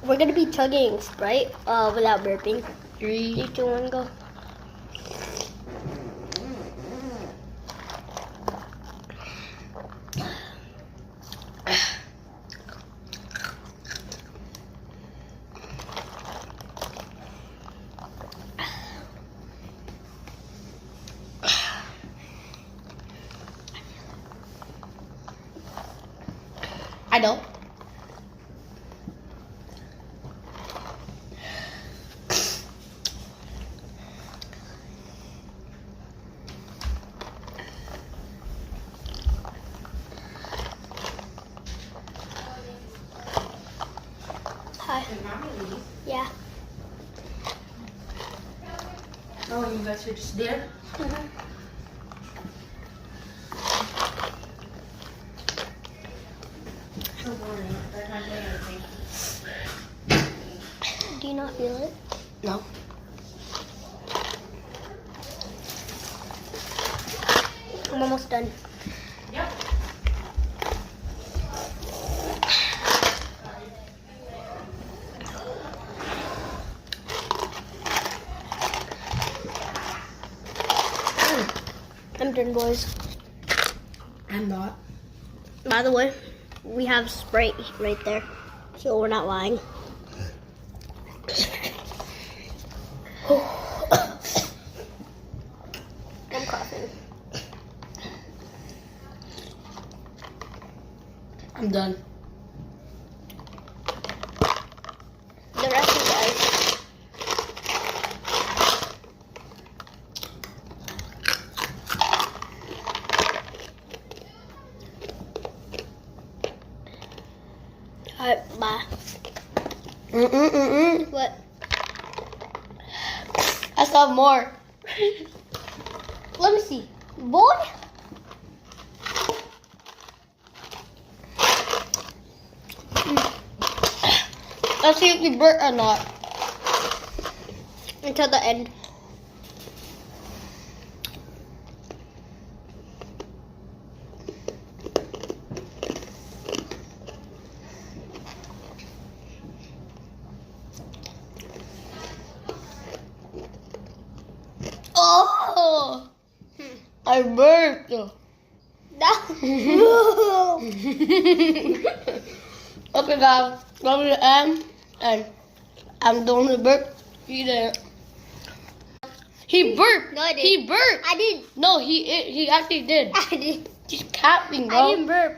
We're gonna be chugging Sprite without burping. 3, 3, 2, 1, go. I don't. Hi. Did mommy leave? Yeah. Oh, and you guys are just there? So boring. They're not doing anything. Do you not feel it? No. I'm almost done. Yep. I'm done, boys. I'm not. By the way, we have Sprite right there, so we're not lying. I'm coughing. I'm done. The rest of you guys. Alright, bye. What? I still have more. Let me see. Boy? Let's see if we burp or not. Until the end. Oh! I burped. Okay, guys. Love you, and I'm doing the burp. He did. He burped. No, I didn't. He burped. I did. No, he actually did. I did. He's capping, bro. I didn't burp.